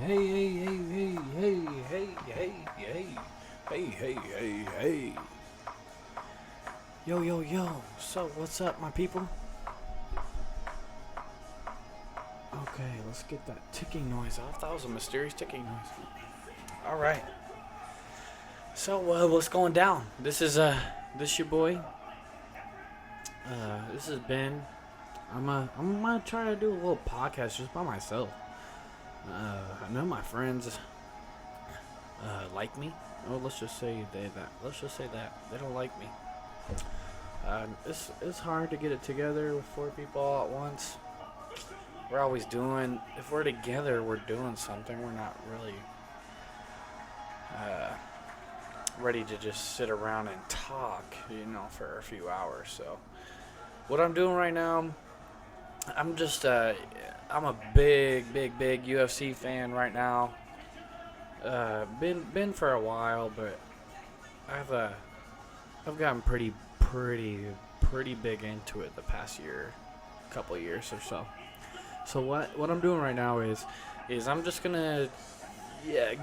Hey, hey, hey, hey, hey, hey, hey, hey, hey, hey, hey, hey. Yo, yo, yo. So, what's up, my people? Okay, let's get that ticking noise off. That was a mysterious ticking noise. All right. So, what's going down? This your boy. This is Ben. I'm gonna try to do a little podcast just by myself. I know my friends like me. Oh, let's just say that. Let's just say that they don't like me. It's hard to get it together with four people all at once. We're always doing. If we're together, we're doing something. We're not really uh, ready to just sit around and talk, for a few hours. So, what I'm doing right now, I'm just I'm a big UFC fan right now. Been for a while, but I've gotten pretty big into it the past couple of years or so. So what I'm doing right now is I'm just gonna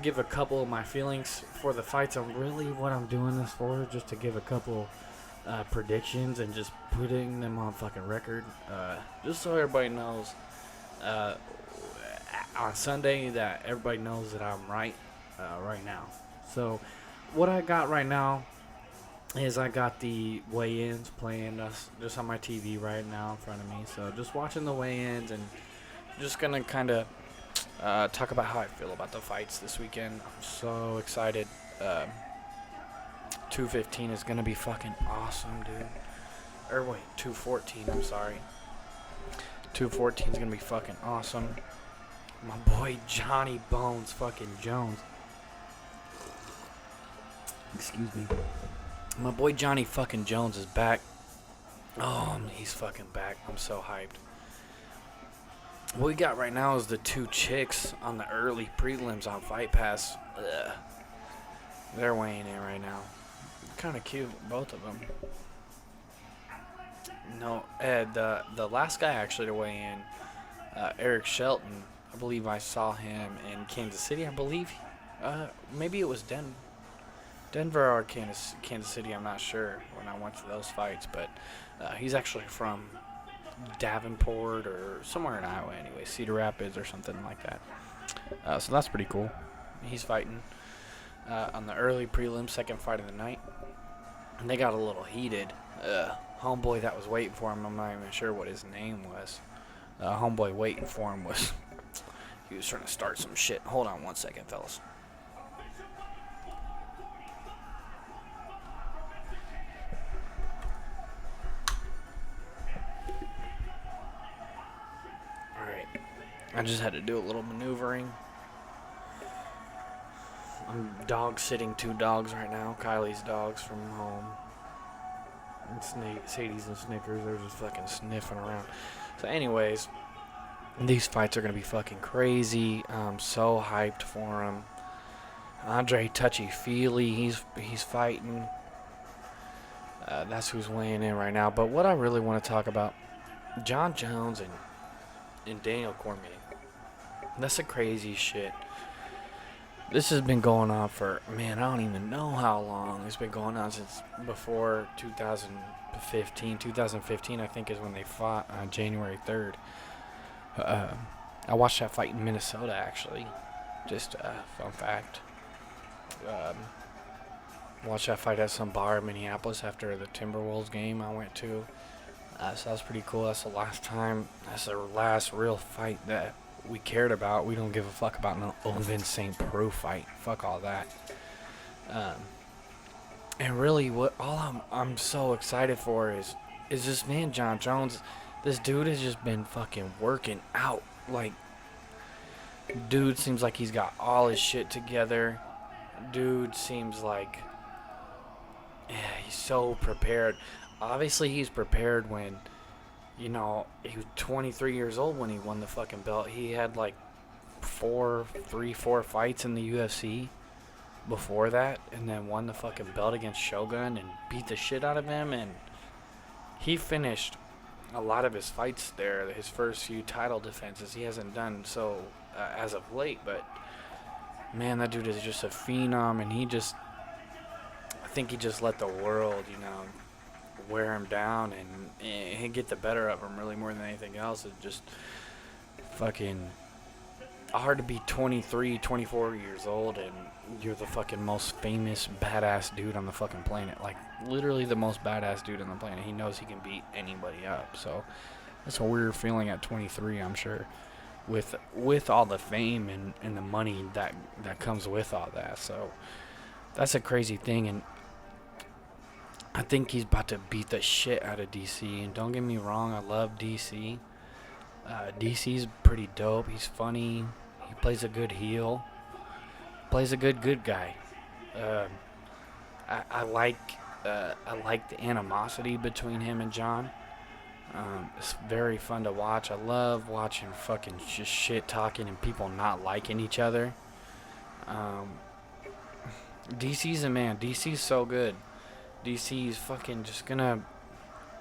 give a couple of my feelings for the fights. What I'm doing this for, just to give a couple predictions and just putting them on fucking record, just so everybody knows on Sunday that everybody knows that I'm right right now. So what I got right now is I got the weigh-ins playing just on my TV right now in front of me. So just watching the weigh-ins and just gonna kind of talk about how I feel about the fights this weekend. I'm so excited. 215 is gonna be fucking awesome, dude. Or wait, 214. I'm sorry. 214 is gonna be fucking awesome. My boy Johnny Bones fucking Jones. Excuse me. My boy Johnny fucking Jones is back. Oh, he's fucking back. I'm so hyped. What we got right now is the two chicks on the early prelims on Fight Pass. Ugh. They're weighing in right now. Kind of cute, both of them. No, Ed, the last guy actually to weigh in, Eric Shelton. I believe I saw him in Kansas City. I believe, maybe it was Denver or Kansas City. I'm not sure when I went to those fights, but he's actually from Davenport or somewhere in Iowa anyway, Cedar Rapids or something like that. So that's pretty cool. He's fighting on the early prelim, second fight of the night. And they got a little heated. Homeboy that was waiting for him, I'm not even sure what his name was. Homeboy waiting for him he was trying to start some shit. Hold on one second, fellas. Alright. I just had to do a little maneuvering. I'm dog sitting two dogs right now. Kylie's dogs from home. And Sadie's and Snickers, they're just fucking sniffing around. So anyways, these fights are going to be fucking crazy. I'm so hyped for them. Andre Touchy-Feely, he's fighting. That's who's weighing in right now. But what I really want to talk about, John Jones and Daniel Cormier. That's the crazy shit. This has been going on for, I don't even know how long. It's been going on since before 2015. 2015, I think, is when they fought on January 3rd. I watched that fight in Minnesota, actually. Just a fun fact. Watched that fight at some bar in Minneapolis after the Timberwolves game I went to. So that was pretty cool. That's the last real fight that we cared about. We don't give a fuck about no Ovince St. Preux fight. Fuck all that. And really, what all I'm so excited for is this man John Jones. This dude has just been fucking working out. Like, dude seems like he's got all his shit together. Dude seems like he's so prepared. Obviously, he's prepared when, he was 23 years old when he won the fucking belt. He had like four fights in the UFC before that, and then won the fucking belt against Shogun and beat the shit out of him. And he finished a lot of his fights there, his first few title defenses. He hasn't done so as of late, but man, that dude is just a phenom, and I think he just let the world, wear him down and get the better of him really more than anything else. It just fucking hard to be 23, 24 years old and you're the fucking most famous badass dude on the fucking planet. Like, literally the most badass dude on the planet. He knows he can beat anybody up. So that's a weird feeling at 23, I'm sure, with all the fame and the money that comes with all that. So that's a crazy thing, and I think he's about to beat the shit out of DC. And don't get me wrong, I love DC. DC's pretty dope. He's funny. He plays a good heel. Plays a good guy. I like the animosity between him and John. It's very fun to watch. I love watching fucking just shit talking and people not liking each other. DC's a man. DC's so good. DC's fucking just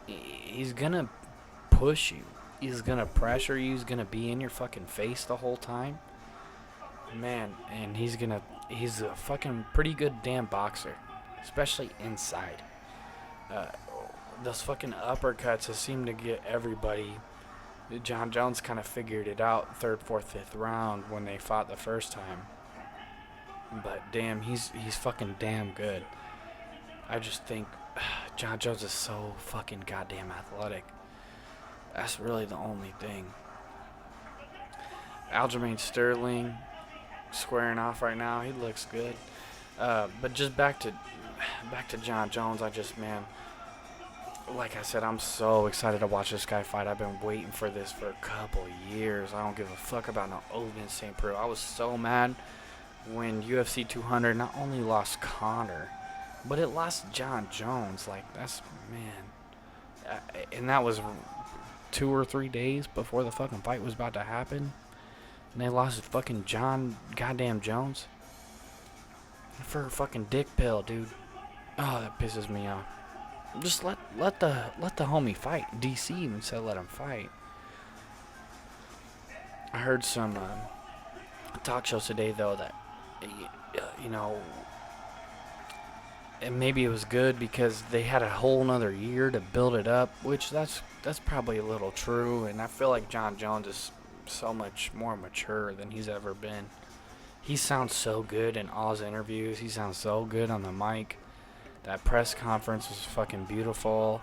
he's gonna push you. He's gonna pressure you. He's gonna be in your fucking face the whole time. Man, and he's a fucking pretty good damn boxer. Especially inside. Those fucking uppercuts have seemed to get everybody. John Jones kind of figured it out third, fourth, fifth round when they fought the first time. But damn, he's fucking damn good. I just think John Jones is so fucking goddamn athletic. That's really the only thing. Aljamain Sterling squaring off right now. He looks good. But just back to John Jones. Like I said, I'm so excited to watch this guy fight. I've been waiting for this for a couple years. I don't give a fuck about no Ovince St. Preux. I was so mad when UFC 200 not only lost Conor, but it lost John Jones. Like, that's, man. And that was 2 or 3 days before the fucking fight was about to happen. And they lost fucking John goddamn Jones. For a fucking dick pill, dude. Oh, that pisses me off. Just let the homie fight. DC even said let him fight. I heard some talk shows today though that and maybe it was good because they had a whole nother year to build it up, which that's probably a little true. And I feel like John Jones is so much more mature than he's ever been. He sounds so good in all his interviews. He sounds so good on the mic. That press conference was fucking beautiful.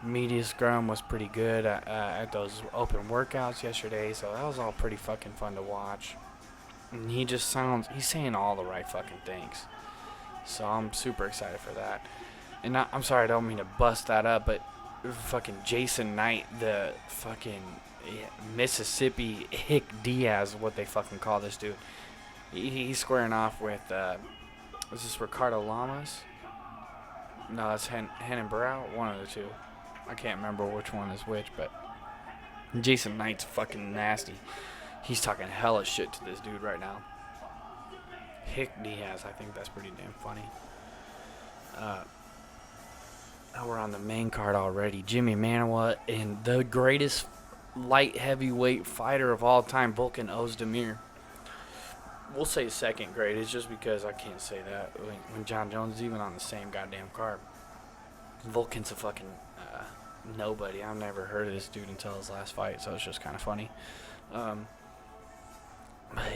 Media scrum was pretty good at those open workouts yesterday, so that was all pretty fucking fun to watch. And he's saying all the right fucking things. So I'm super excited for that. And I'm sorry, I don't mean to bust that up, but fucking Jason Knight, the fucking Mississippi Hick Diaz, what they fucking call this dude. He's squaring off with, is this Ricardo Lamas? No, it's Henan Brow, one of the two. I can't remember which one is which, but Jason Knight's fucking nasty. He's talking hella shit to this dude right now. Hick Diaz, I think that's pretty damn funny. Now we're on the main card already. Jimmy Manuwa and the greatest light heavyweight fighter of all time, Volkan Ozdemir. We'll say second greatest just because I can't say that when John Jones is even on the same goddamn card. Volkan's a fucking nobody. I've never heard of this dude until his last fight, so it's just kind of funny. But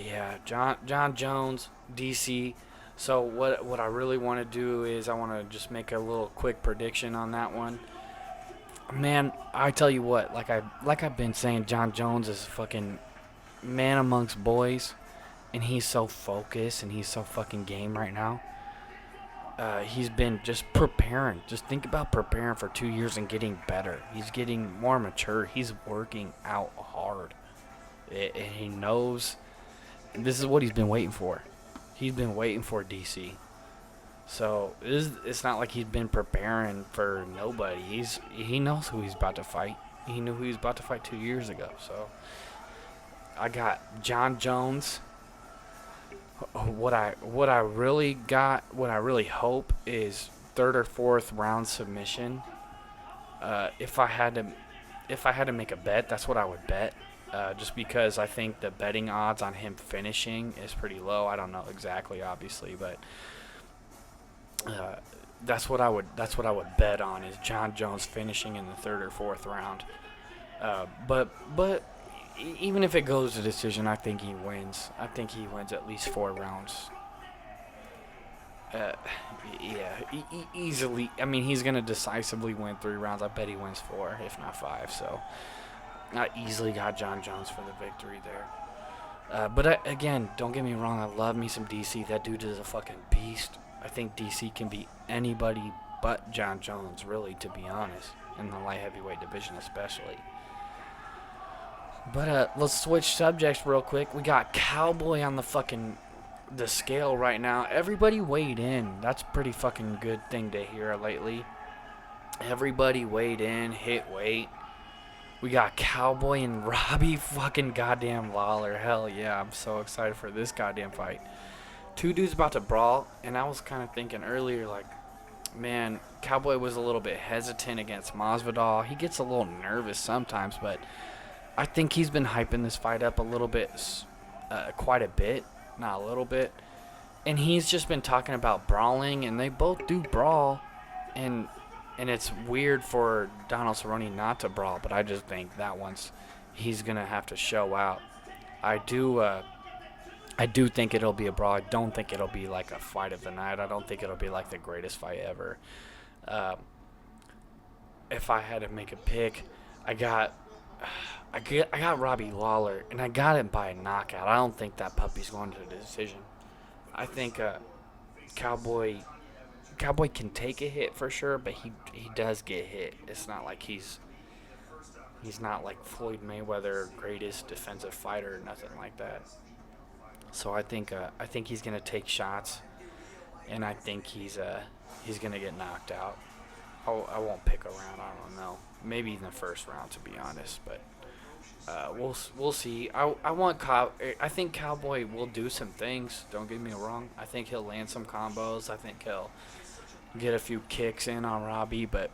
yeah, John Jones, DC. So what I really want to do is I want to just make a little quick prediction on that one. Man, I tell you what, like I've been saying, John Jones is fucking man amongst boys. And he's so focused and he's so fucking game right now. He's been just preparing. Just think about preparing for 2 years and getting better. He's getting more mature. He's working out hard. And he knows this is what he's been waiting for. He's been waiting for DC. So it's not like he's been preparing for nobody. He knows who he's about to fight. He knew who he was about to fight 2 years ago. So I got John Jones. What I really hope is third or fourth round submission. If I had to make a bet, that's what I would bet. just because I think the betting odds on him finishing is pretty low. I don't know exactly, obviously, but uh, that's what I would bet on is John Jones finishing in the third or fourth round. But even if it goes to decision, I think he wins. I think he wins at least 4 rounds. Uh, yeah, easily. I mean, he's gonna decisively win 3 rounds. I bet he wins 4, if not 5. So, I easily got John Jones for the victory there. But again, don't get me wrong. I love me some DC. That dude is a fucking beast. I think DC can beat anybody but John Jones, really, to be honest, in the light heavyweight division especially. But let's switch subjects real quick. We got Cowboy on the scale right now. Everybody weighed in. That's a pretty fucking good thing to hear lately. Everybody weighed in, hit weight. We got Cowboy and Robbie fucking goddamn Lawler. Hell yeah, I'm so excited for this goddamn fight. Two dudes about to brawl, and I was kind of thinking earlier, like, man, Cowboy was a little bit hesitant against Masvidal. He gets a little nervous sometimes, but I think he's been hyping this fight up a little bit, quite a bit, not a little bit. And he's just been talking about brawling, and they both do brawl, and it's weird for Donald Cerrone not to brawl, but I just think that once he's gonna have to show out. I do think it'll be a brawl. I don't think it'll be like a fight of the night. I don't think it'll be like the greatest fight ever. If I had to make a pick, I got Robbie Lawler, and I got him by a knockout. I don't think that puppy's going to the decision. I think Cowboy can take a hit for sure, but he does get hit. It's not like he's not like Floyd Mayweather, greatest defensive fighter, or nothing like that. So I think he's gonna take shots, and I think he's gonna get knocked out. I won't pick a round. I don't know. Maybe in the first round, to be honest, but we'll see. I think Cowboy will do some things. Don't get me wrong. I think he'll land some combos. I think he'll get a few kicks in on Robbie, but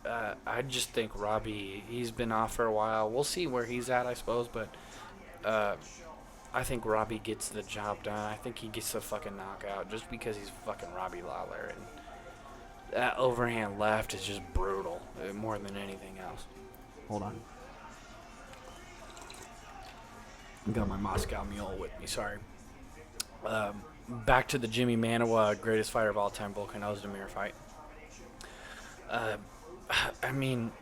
I just think Robbie, he's been off for a while. We'll see where he's at, I suppose, but I think Robbie gets the job done. I think he gets the fucking knockout just because he's fucking Robbie Lawler, and that overhand left is just brutal, more than anything else. Hold on. I got my Moscow Mule with me, sorry. Back to the Jimmy Manuwa, greatest fighter of all time, Volkan Ozdemir fight. I mean,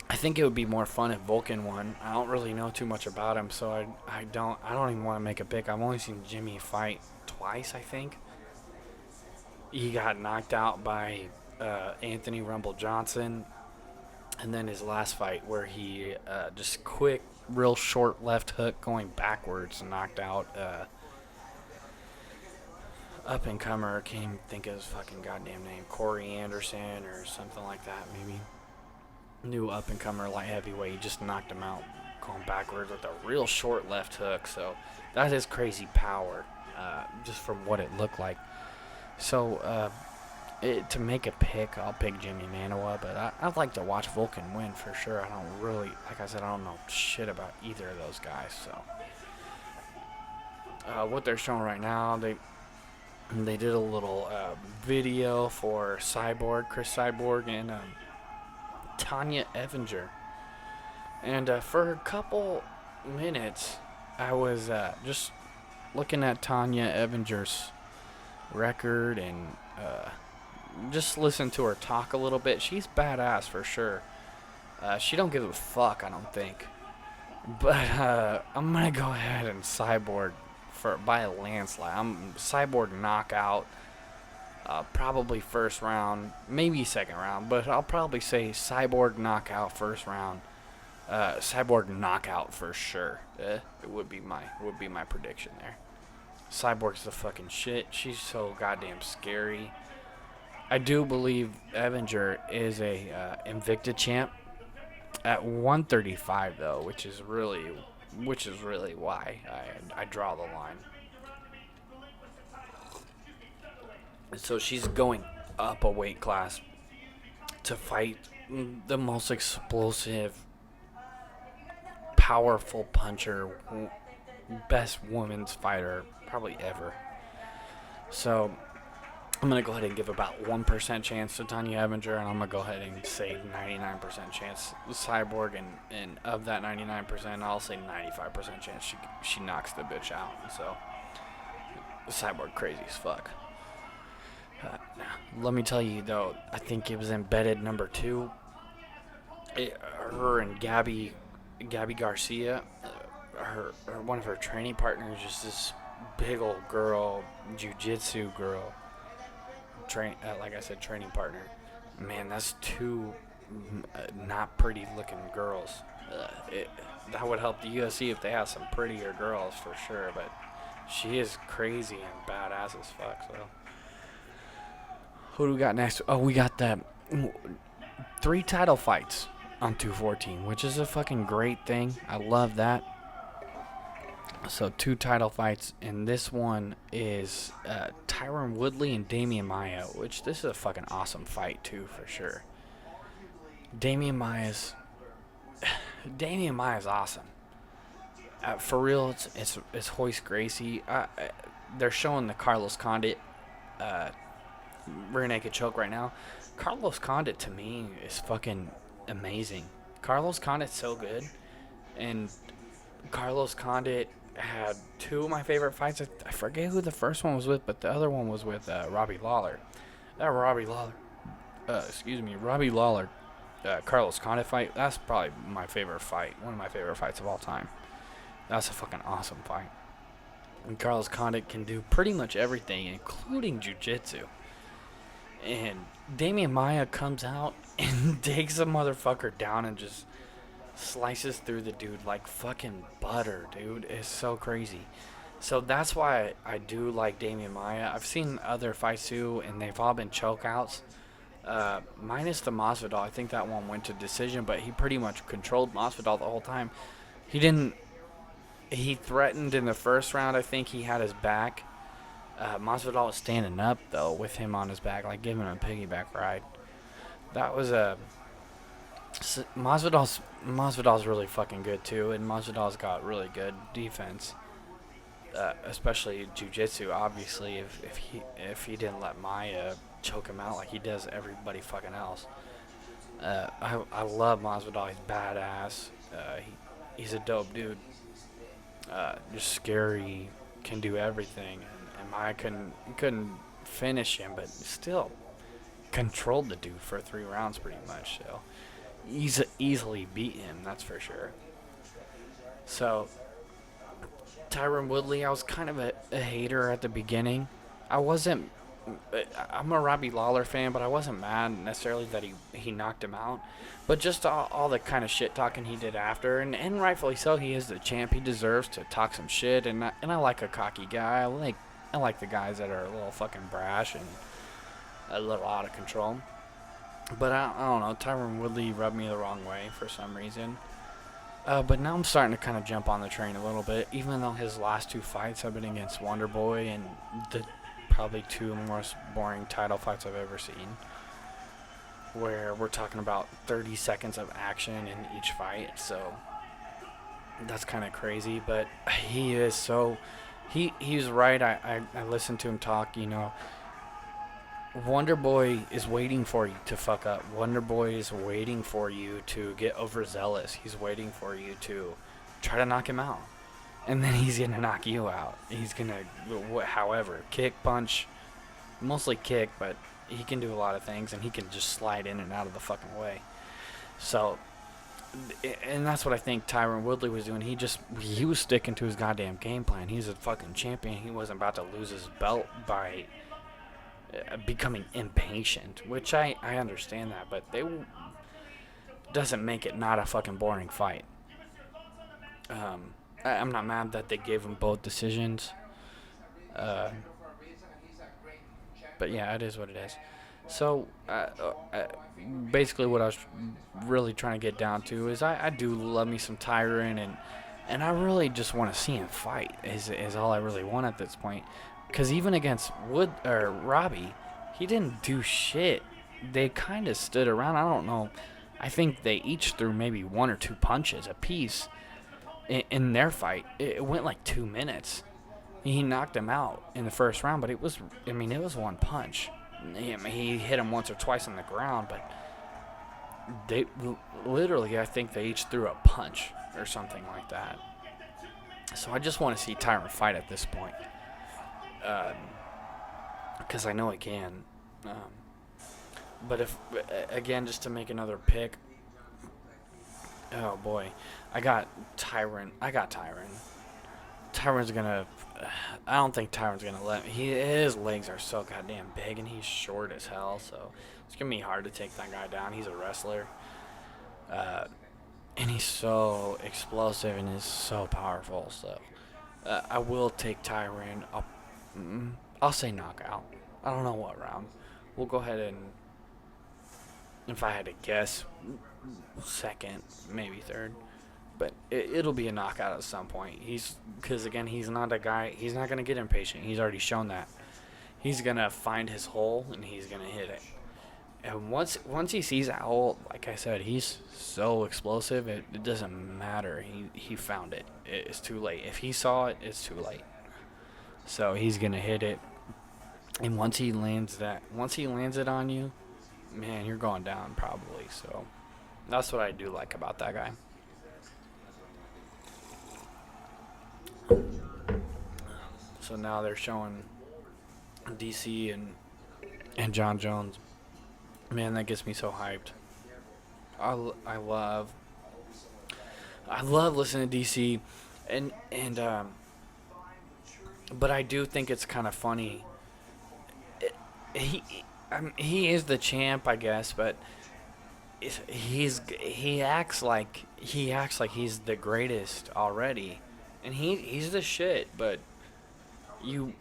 I think it would be more fun if Volkan won. I don't really know too much about him, so I don't even want to make a pick. I've only seen Jimmy fight twice, I think. He got knocked out by Anthony Rumble Johnson, and then his last fight where he just quick, real short left hook going backwards and knocked out up-and-comer. Can't even think of his fucking goddamn name. Corey Anderson or something like that, maybe. New up-and-comer light heavyweight. He just knocked him out going backwards with a real short left hook. So that is crazy power, just from what it looked like. So to make a pick, I'll pick Jimmy Manuwa, but I'd like to watch Volkan win for sure. I don't really, like I said, I don't know shit about either of those guys. So what they're showing right now, they did a little video for Chris Cyborg, and Tanya Evinger. And for a couple minutes, I was just looking at Tanya Evinger's record and just listen to her talk a little bit. She's badass for sure. She don't give a fuck, I don't think. But I'm gonna go ahead and Cyborg by a landslide. I'm Cyborg knockout. Probably first round, maybe second round, but I'll probably say Cyborg knockout first round. Cyborg knockout for sure. It would be my prediction there. Cyborg's the fucking shit. She's so goddamn scary. I do believe Evinger is a Invicta champ at 135 though, which is really why I draw the line. So she's going up a weight class to fight the most explosive powerful puncher, best women's fighter probably ever. So I'm going to go ahead and give about 1% chance to Tanya Evinger, and I'm going to go ahead and say 99% chance Cyborg, and of that 99%, I'll say 95% chance she knocks the bitch out. So Cyborg crazy as fuck. Let me tell you, though, I think it was embedded number 2. Her and Gabby Garcia, her one of her training partners, just this big old girl, jiu-jitsu girl, like I said, training partner. Man, that's 2 not pretty looking girls. That would help the UFC if they have some prettier girls for sure, but she is crazy and badass as fuck. So who do we got next? Oh, we got the 3 title fights on 214, which is a fucking great thing. I love that. So 2 title fights, and this one is Tyron Woodley and Damian Maia, which this is a fucking awesome fight too, for sure. Damian Maia's awesome. For real, it's Royce Gracie. They're showing the Carlos Condit rear naked choke right now. Carlos Condit to me is fucking amazing. Carlos Condit's so good, and Carlos Condit had 2 of my favorite fights. I forget who the first one was with, but the other one was with Robbie Lawler. Robbie Lawler, Carlos Condit fight, that's probably my favorite fight. One of my favorite fights of all time. That's a fucking awesome fight. And Carlos Condit can do pretty much everything, including jiu-jitsu. And Damian Maia comes out and takes a motherfucker down and just slices through the dude like fucking butter, dude. It's so crazy. So that's why I do like Damian Maia. I've seen other fights too, and they've all been chokeouts. Minus the Masvidal. I think that one went to decision, but he pretty much controlled Masvidal the whole time. He threatened in the first round. I think he had his back. Masvidal was standing up, though, with him on his back, like giving him a piggyback ride. That was a... Masvidal's really fucking good, too, and Masvidal's got really good defense. Especially jiu-jitsu, obviously, if he didn't let Maia choke him out like he does everybody fucking else. I love Masvidal. He's badass. He's a dope dude. Just scary, can do everything. And Maia couldn't finish him, but still controlled the dude for 3 rounds pretty much. So easily beat him, that's for sure. So Tyron Woodley, I was kind of a hater at the beginning. I'm a Robbie Lawler fan, but I wasn't mad necessarily that he knocked him out. But just all the kind of shit talking he did after, and rightfully so. He is the champ. He deserves to talk some shit, and I like a cocky guy. I like the guys that are a little fucking brash and a little out of control. But I don't know. Tyron Woodley rubbed me the wrong way for some reason. But now I'm starting to kind of jump on the train a little bit, even though his last 2 fights have been against Wonderboy and the probably 2 most boring title fights I've ever seen, where we're talking about 30 seconds of action in each fight. So that's kind of crazy, but he is so... He's right. I listened to him talk, Wonderboy is waiting for you to fuck up. Wonderboy is waiting for you to get overzealous. He's waiting for you to try to knock him out. And then he's going to knock you out. He's going to, however, kick, punch, mostly kick, but he can do a lot of things, and he can just slide in and out of the fucking way. So, and that's what I think Tyron Woodley was doing. He was sticking to his goddamn game plan. He's a fucking champion. He wasn't about to lose his belt by becoming impatient, which I understand that, but doesn't make it not a fucking boring fight. I'm not mad that they gave him both decisions. But yeah, it is what it is. So, basically what I was really trying to get down to is I do love me some Tyron, and I really just want to see him fight is all I really want at this point. Because even against Robbie, he didn't do shit. They kind of stood around. I don't know. I think they each threw maybe 1 or 2 punches apiece. in their fight. It went like 2 minutes. He knocked him out in the first round, but it was one punch. He hit him once or twice on the ground, but they literally, I think they each threw a punch or something like that. So I just want to see Tyron fight at this point, because I know he can. But if, again, just to make another pick, oh boy, I got Tyron. Tyron's gonna. I don't think Tyron's gonna let me. His legs are so goddamn big, and he's short as hell. So it's gonna be hard to take that guy down. He's a wrestler, and he's so explosive and is so powerful. So I will take Tyron. I'll say knockout. I don't know what round. We'll go ahead and, if I had to guess, second, maybe third. But it'll be a knockout at some point. Because again, he's not a guy. He's not gonna get impatient. He's already shown that. He's gonna find his hole and he's gonna hit it. And once he sees that hole, like I said, he's so explosive. It doesn't matter. He found it. It's too late. If he saw it, it's too late. So he's gonna hit it. And once he lands it on you, man, you're going down probably. So that's what I do like about that guy. So now they're showing DC and John Jones. Man, that gets me so hyped. I love listening to DC, and but I do think it's kind of funny. He is the champ, I guess, but he acts like he's the greatest already, and he's the shit. But you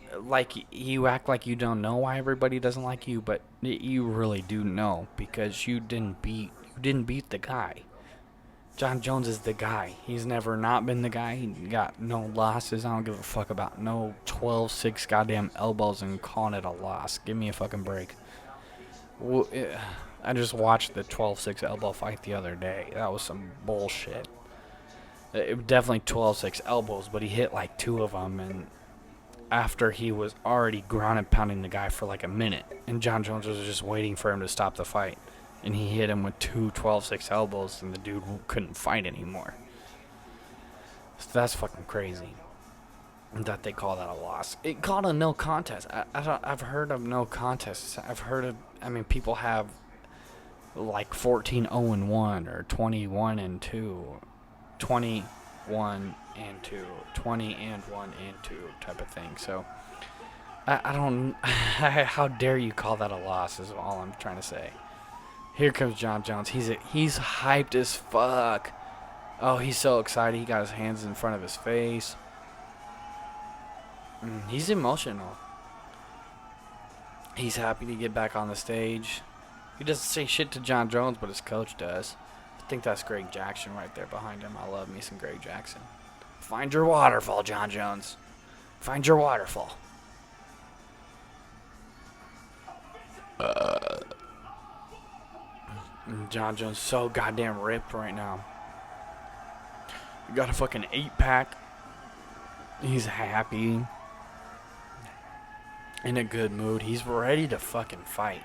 act like you don't know why everybody doesn't like you, but you really do know, because you didn't beat the guy. John Jones is the guy. He's never not been the guy. He got no losses. I don't give a fuck about no 12-6 goddamn elbows and calling it a loss. Give me a fucking break. I just watched the 12-6 elbow fight the other day. That was some bullshit. It was definitely 12-6 elbows, but he hit like 2 of them, and after he was already ground and pounding the guy for like a minute, and John Jones was just waiting for him to stop the fight. And he hit him with 2 12-6 elbows, and the dude couldn't fight anymore. So that's fucking crazy that they call that a loss. It called a no contest. I've heard of no contests. People have like 14-0-1 or 21-2, 21-2, 20-1-2 type of thing. So I don't. How dare you call that a loss? Is all I'm trying to say. Here comes John Jones. He's hyped as fuck. Oh, he's so excited. He got his hands in front of his face. He's emotional. He's happy to get back on the stage. He doesn't say shit to John Jones, but his coach does. I think that's Greg Jackson right there behind him. I love me some Greg Jackson. Find your waterfall, John Jones. Find your waterfall. John Jones so goddamn ripped right now. He got a fucking 8-pack. He's happy. In a good mood. He's ready to fucking fight.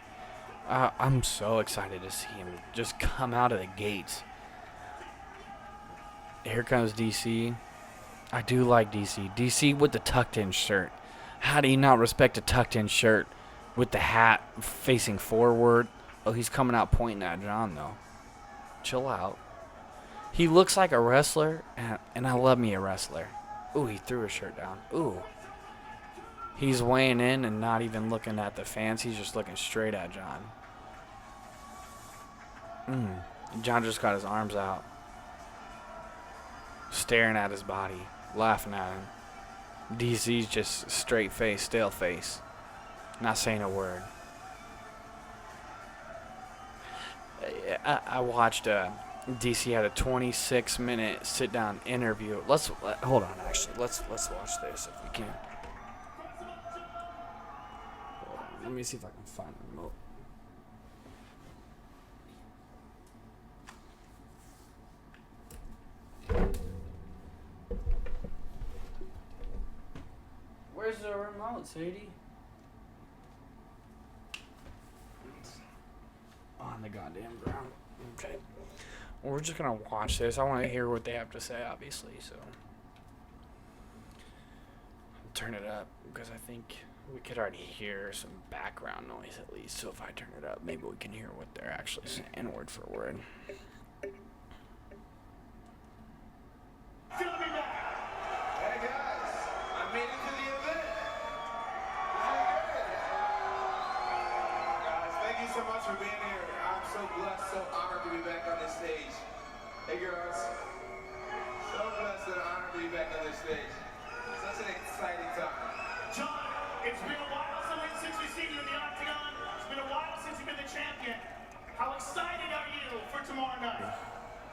I'm so excited to see him just come out of the gates. Here comes DC. I do like DC. DC with the tucked-in shirt. How do you not respect a tucked-in shirt with the hat facing forward? Oh, he's coming out pointing at John, though. Chill out. He looks like a wrestler, and I love me a wrestler. Ooh, he threw his shirt down. Ooh. He's weighing in and not even looking at the fans. He's just looking straight at John. John just got his arms out. Staring at his body. Laughing at him. DC's just straight face, stale face. Not saying a word. I watched DC had a 26-minute sit-down interview. Hold on. Actually, let's watch this if we can. Let me see if I can find the remote. Where's the remote, Sadie? On the goddamn ground. Okay. Well, we're just gonna watch this. I want to hear what they have to say, obviously. So turn it up because I think we could already hear some background noise at least. So if I turn it up, maybe we can hear what they're actually saying word for word. Hey guys, I made it to the event. Guys, thank you so much for being here. I'm so blessed, so honored to be back on this stage. Hey girls, so blessed and honored to be back on this stage. Such an exciting time. John, it's been a while since we've seen you in the octagon. It's been a while since you've been the champion. How excited are you for tomorrow night?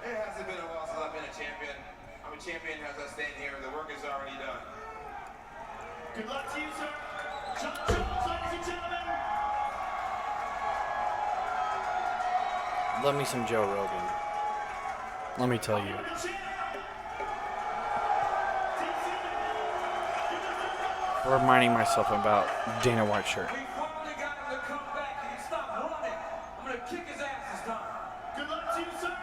It hasn't been a while since I've been a champion. I'm a champion as I stand here. The work is already done. Good luck to you, sir. John Jones, ladies and gentlemen. Love me some Joe Rogan. Let me tell you. Reminding myself about Dana White shirt. We finally got him to come back and he stopped running. I'm going to kick his ass this time. Good luck to you, sir.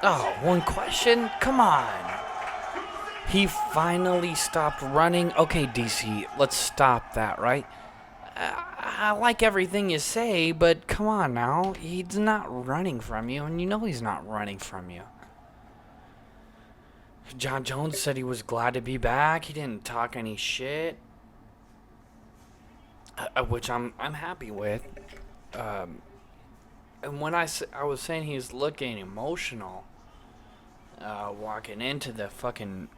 Oh, one question? Come on. He finally stopped running. Okay, DC, let's stop that, right? I like everything you say, but come on now. He's not running from you, and you know he's not running from you. John Jones said he was glad to be back. He didn't talk any shit, which I'm happy with. And when I was saying he's looking emotional, walking into the fucking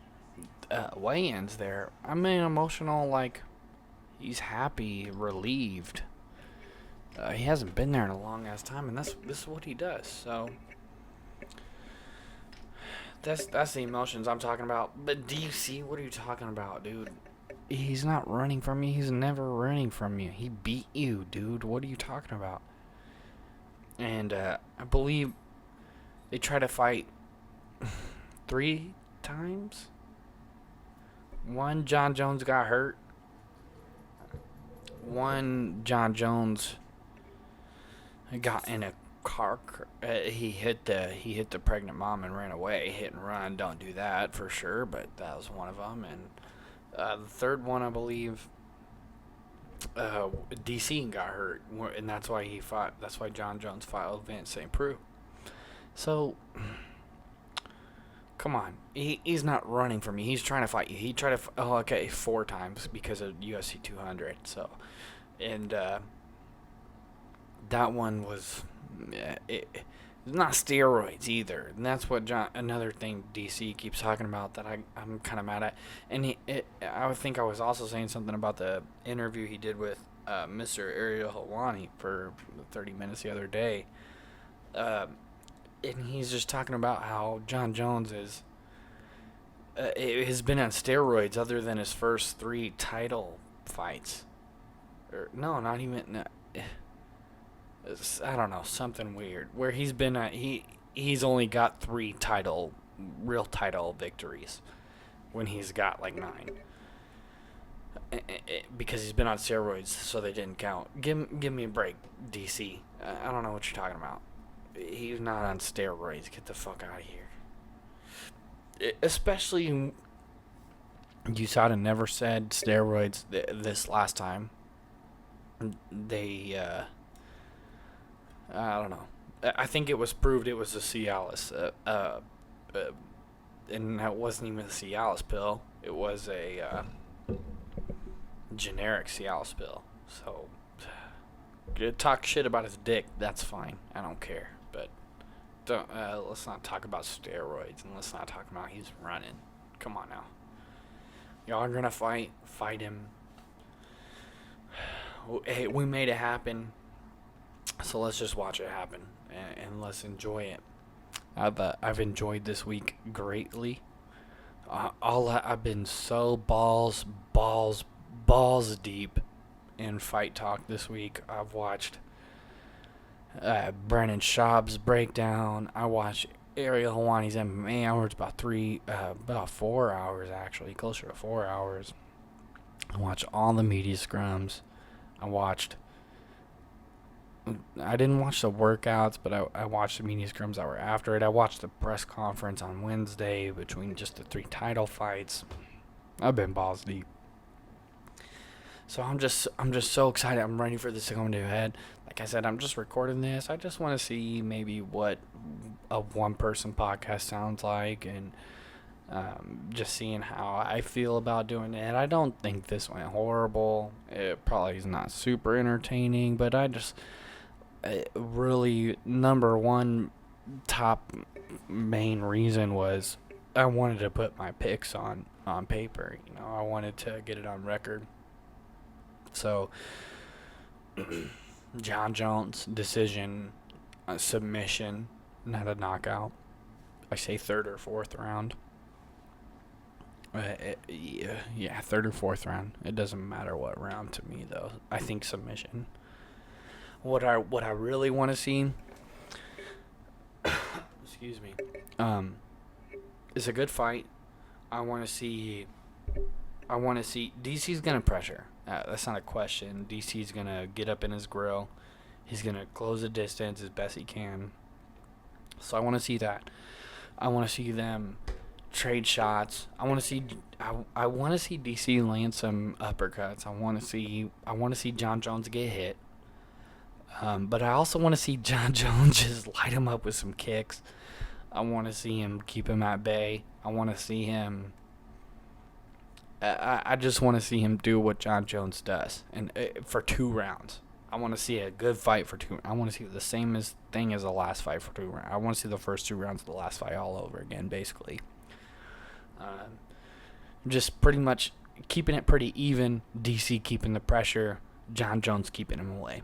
weigh-ins there, I mean emotional like he's happy, relieved. He hasn't been there in a long ass time, and this is what he does. So that's the emotions I'm talking about. But DC, what are you talking about, dude? He's not running from you. He's never running from you. He beat you, dude. What are you talking about? And I believe they tried to fight 3 times. One, John Jones got hurt. One, John Jones got in a car. He hit the pregnant mom and ran away. Hit and run. Don't do that for sure. But that was one of them. And the third one, I believe, DC got hurt, and that's why he fought. That's why John Jones fought Vince St. Preux. So, come on, he's not running from you. He's trying to fight you. He tried to 4 times because of UFC 200. So, and that one was not steroids either, and that's what another thing DC keeps talking about that I'm kind of mad at. And I think I was also saying something about the interview he did with Mr. Ariel Helwani for 30 minutes the other day, and he's just talking about how John Jones has been on steroids other than his first 3 title fights, or no, not even. No, I don't know, something weird where he's been he's only got 3 real title victories when he's got like 9 because he's been on steroids, so they didn't count. Give me a break, DC. I don't know what you're talking about. He's not on steroids. Get the fuck out of here. Especially USADA never said steroids this last time. They I don't know. I think it was proved it was a Cialis, and that wasn't even a Cialis pill. It was a generic Cialis pill. So, talk shit about his dick. That's fine. I don't care. But let's not talk about steroids, and let's not talk about he's running. Come on now. Y'all are gonna fight him. Hey, we made it happen. So let's just watch it happen and let's enjoy it. I've enjoyed this week greatly. I've been so balls deep in fight talk this week. I've watched Brandon Schaub's breakdown. I watched Ariel Helwani's MMA hours, about 4 hours actually, closer to 4 hours. I watched all the media scrums. I didn't watch the workouts, but I watched the media scrums that were after it. I watched the press conference on Wednesday between just the 3 title fights. I've been balls deep. So I'm just so excited. I'm ready for this to come to a head. Like I said, I'm just recording this. I just want to see maybe what a one-person podcast sounds like, and just seeing how I feel about doing it. I don't think this went horrible. It probably is not super entertaining, but really, number one top main reason was I wanted to put my picks on paper. I wanted to get it on record. So John Jones decision, submission, not a knockout. I say third or fourth round. Yeah, third or fourth round. It doesn't matter what round to me, though. I think submission. What I really want to see, excuse me, is a good fight. I want to see DC's gonna pressure. That's not a question. DC's gonna get up in his grill. He's gonna close the distance as best he can. So I want to see that. I want to see them trade shots. I want to see DC land some uppercuts. I want to see John Jones get hit. But I also want to see John Jones just light him up with some kicks. I want to see him keep him at bay. I want to see him. I just want to see him do what John Jones does, and for 2 rounds. I want to see a good fight for 2. I want to see the same thing as the last fight for 2 rounds. I want to see the first 2 rounds of the last fight all over again, basically. Just pretty much keeping it pretty even. DC keeping the pressure. John Jones keeping him away.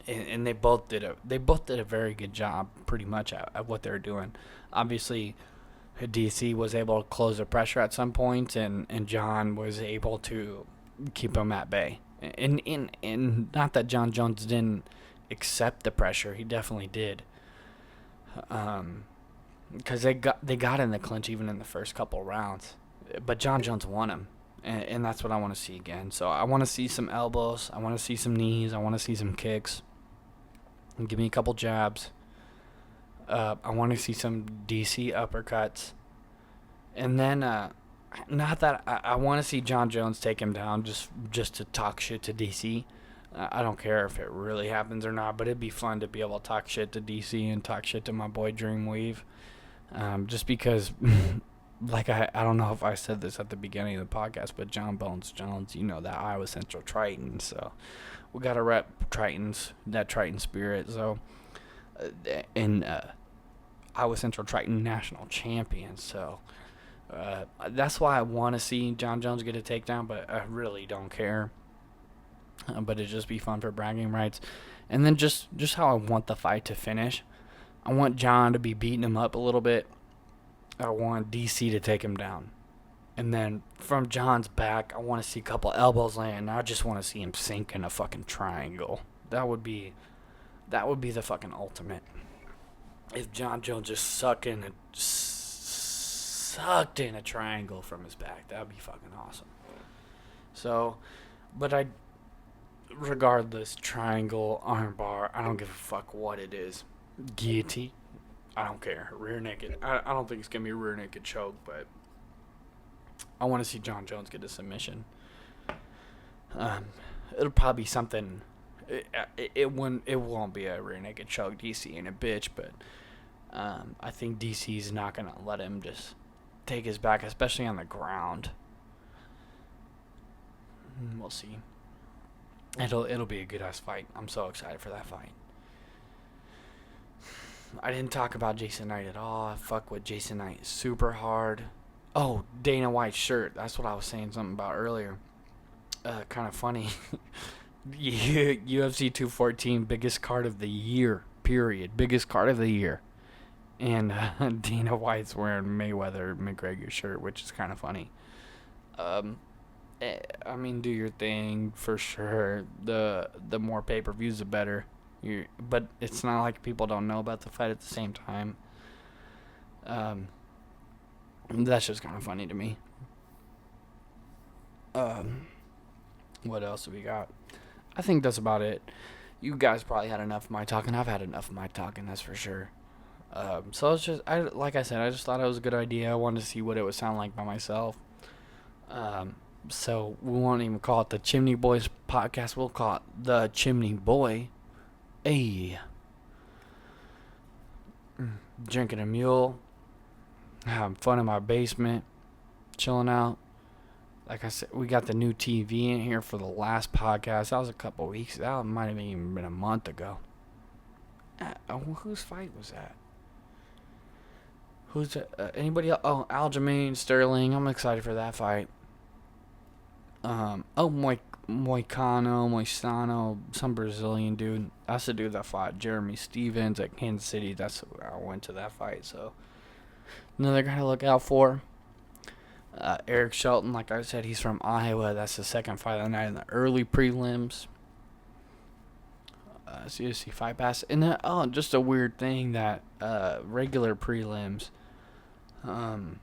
And they both did a very good job, pretty much at what they were doing. Obviously, DC was able to close the pressure at some point, and John was able to keep him at bay. And not that John Jones didn't accept the pressure, he definitely did. Because they got in the clinch even in the first couple rounds, but John Jones won him, and that's what I want to see again. So I want to see some elbows, I want to see some knees, I want to see some kicks, and give me a couple jabs. I want to see some DC uppercuts. And then, not that I want to see John Jones take him down just to talk shit to DC. I don't care if it really happens or not, but it'd be fun to be able to talk shit to DC and talk shit to my boy Dreamweave. Just because, like, I don't know if I said this at the beginning of the podcast, but John Bones Jones, that Iowa Central Triton. So we got to rep Tritons, that Triton spirit. So, Iowa Central Triton national champion. So that's why I want to see John Jones get a takedown, but I really don't care. But it'd just be fun for bragging rights. And then just how I want the fight to finish. I want John to be beating him up a little bit. I want DC to take him down. And then from John's back, I want to see a couple elbows land. I just want to see him sink in a fucking triangle. That would be the fucking ultimate. If John Jones just sucked in a triangle from his back, that would be fucking awesome. So, but regardless, triangle, armbar, I don't give a fuck what it is. Guillotine, I don't care. Rear naked, I don't think it's going to be a rear naked choke, but I want to see John Jones get a submission. It'll probably be something. It won't be a rear naked choke. DC ain't a bitch, but I think DC's not going to let him just take his back, especially on the ground. We'll see. It'll be a good ass fight. I'm so excited for that fight. I didn't talk about Jason Knight at all. I fuck with Jason Knight super hard. Oh, Dana White's shirt. That's what I was saying something about earlier. Kind of funny. UFC 214, biggest card of the year, period. Biggest card of the year. And Dana White's wearing Mayweather-McGregor shirt, which is kind of funny. I mean, do your thing for sure. The more pay-per-views, the better. But it's not like people don't know about the fight at the same time. That's just kind of funny to me. What else do we got? I think that's about it. You guys probably had enough of my talking. I've had enough of my talking, that's for sure. So it's just, like I said, I just thought it was a good idea. I wanted to see what it would sound like by myself. So we won't even call it the Chimney Boys podcast. We'll call it the Chimney Boy. Hey, drinking a mule, having fun in my basement, chilling out. Like I said, we got the new TV in here for the last podcast. That was a couple weeks. That might have even been a month ago. Whose fight was that? Who's anybody else? Oh, Aljamain Sterling. I'm excited for that fight. Moicano, some Brazilian dude. That's the dude that fought Jeremy Stevens at Kansas City. That's where I went to that fight. So another guy to look out for. Eric Shelton, like I said, he's from Iowa. That's the second fight of the night in the early prelims. So you see Fight Pass. And then, just a weird thing that regular prelims, going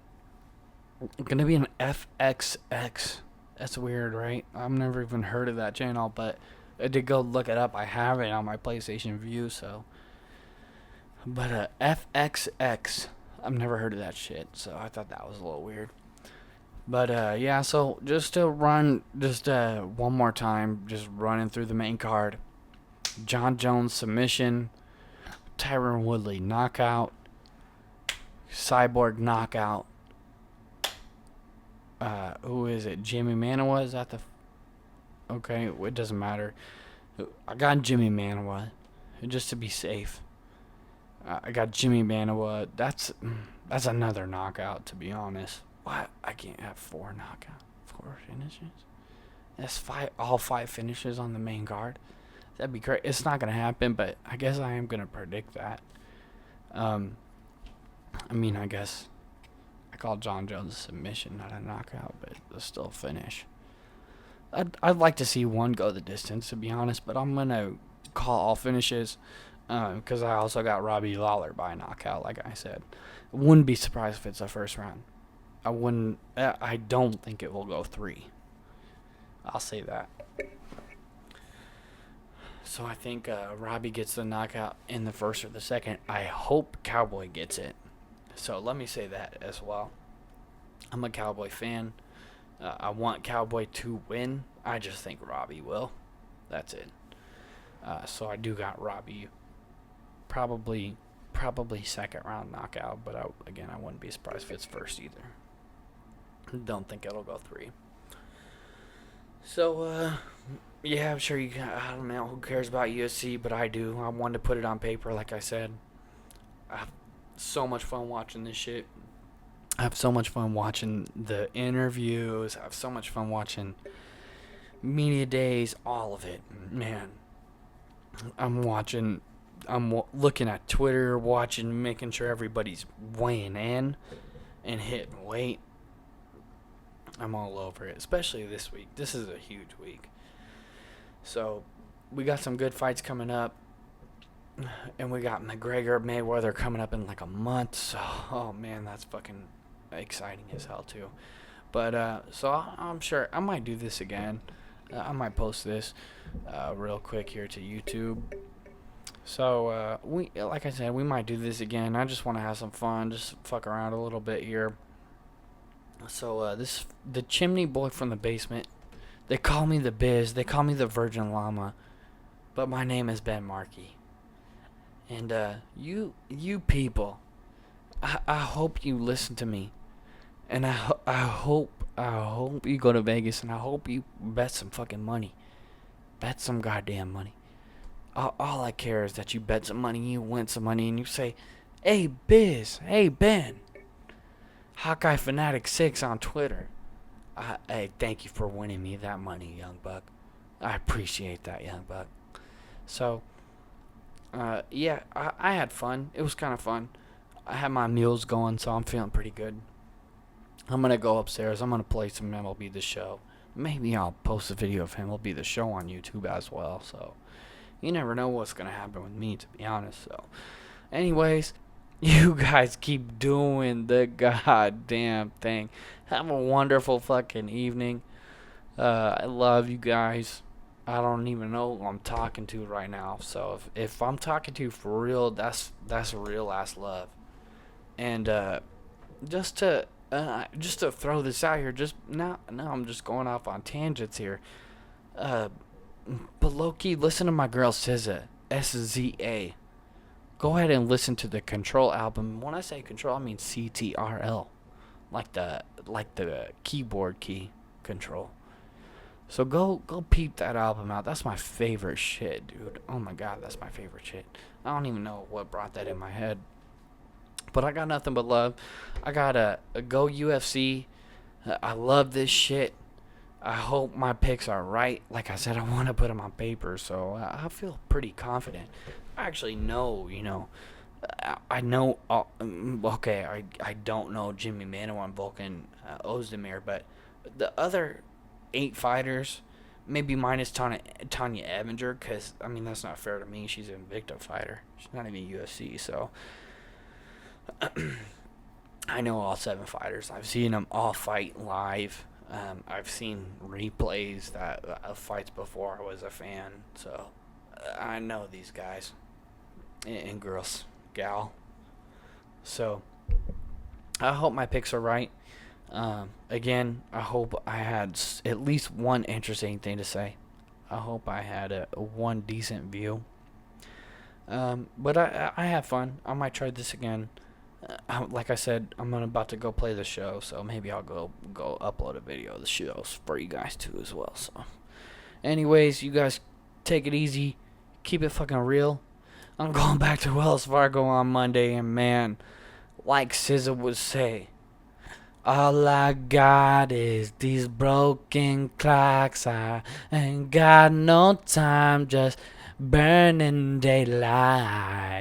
to be an FXX. That's weird, right? I've never even heard of that channel, but I did go look it up. I have it on my PlayStation View, so. But FXX, I've never heard of that shit, so I thought that was a little weird. But yeah, so just to run, one more time, just running through the main card. John Jones submission, Tyron Woodley knockout, Cyborg knockout. Who is it? Jimmy Manawa? Is that the... Okay, it doesn't matter. I got Jimmy Manawa, just to be safe. I got Jimmy Manawa. That's another knockout, to be honest. What? I can't have 4 finishes? That's all 5 finishes on the main card. That'd be great. It's not gonna happen, but I guess I am gonna predict that. I guess I call John Jones a submission, not a knockout, but it's still a finish. I'd like to see one go the distance, to be honest, but I'm gonna call all finishes because I also got Robbie Lawler by knockout, like I said. Wouldn't be surprised if it's a first round. I don't think it will go 3. I'll say that. So I think Robbie gets the knockout in the first or the second. I hope Cowboy gets it. So let me say that as well. I'm a Cowboy fan. I want Cowboy to win. I just think Robbie will. That's it. So I do got Robbie. Probably second round knockout. But I wouldn't be surprised if it's first either. Don't think it'll go 3. So, yeah, I'm sure I don't know who cares about UFC, but I do. I wanted to put it on paper, like I said. I have so much fun watching this shit. I have so much fun watching the interviews. I have so much fun watching media days, all of it. Man, I'm looking at Twitter, making sure everybody's weighing in and hitting weight. I'm all over it, especially this week. This is a huge week. So, we got some good fights coming up. And we got McGregor, Mayweather coming up in like a month. So, oh man, that's fucking exciting as hell too. But, so I'm sure I might do this again. I might post this real quick here to YouTube. So, like I said, we might do this again. I just want to have some fun, just fuck around a little bit here. So, the chimney boy from the basement. They call me the Biz. They call me the Virgin Llama. But my name is Ben Markey. And, you people, I hope you listen to me. And I hope you go to Vegas, and I hope you bet some fucking money. Bet some goddamn money. All I care is that you bet some money, you win some money, and you say, hey, Biz, hey, Ben. Hawkeye Fanatic 6 on Twitter. Hey, thank you for winning me that money, young buck. I appreciate that, young buck. So, yeah, I had fun. It was kind of fun. I had my meals going, so I'm feeling pretty good. I'm going to go upstairs. I'm going to play some MLB The Show. Maybe I'll post a video of MLB The Show on YouTube as well. So, you never know what's going to happen with me, to be honest. So, anyways, you guys keep doing the goddamn thing. Have a wonderful fucking evening. I love you guys. I don't even know who I'm talking to right now. So if I'm talking to you for real, that's a real ass love. And just to throw this out here, just now I'm just going off on tangents here. Uh, but low key, listen to my girl SZA, SZA. Go ahead and listen to the Control album. When I say Control, I mean CTRL, like the keyboard key Control. So go peep that album out. That's my favorite shit, dude. Oh my god, that's my favorite shit. I don't even know what brought that in my head. But I got nothing but love. I got a go UFC. I love this shit. I hope my picks are right. Like I said, I want to put them on paper, so I feel pretty confident. I actually know, I know. Okay, I don't know Jimmy Manuwa and Volkan Ozdemir, but the other 8 fighters, maybe minus Tanya Evinger, because I mean that's not fair to me. She's an Invicta fighter. She's not even UFC, so I know all 7 fighters. I've seen them all fight live. I've seen replays that of fights before I was a fan, so I know these guys and girls, gal. So I hope my picks are right. Again, I hope I had at least one interesting thing to say. I hope I had a one decent view. But I have fun. I might try this again. Like I said, I'm about to go play the show, so maybe I'll go upload a video of the shows for you guys too as well. So, anyways, you guys take it easy, keep it fucking real. I'm going back to Wells Fargo on Monday, and man, like SZA would say, all I got is these broken clocks. I ain't got no time, just burning daylight.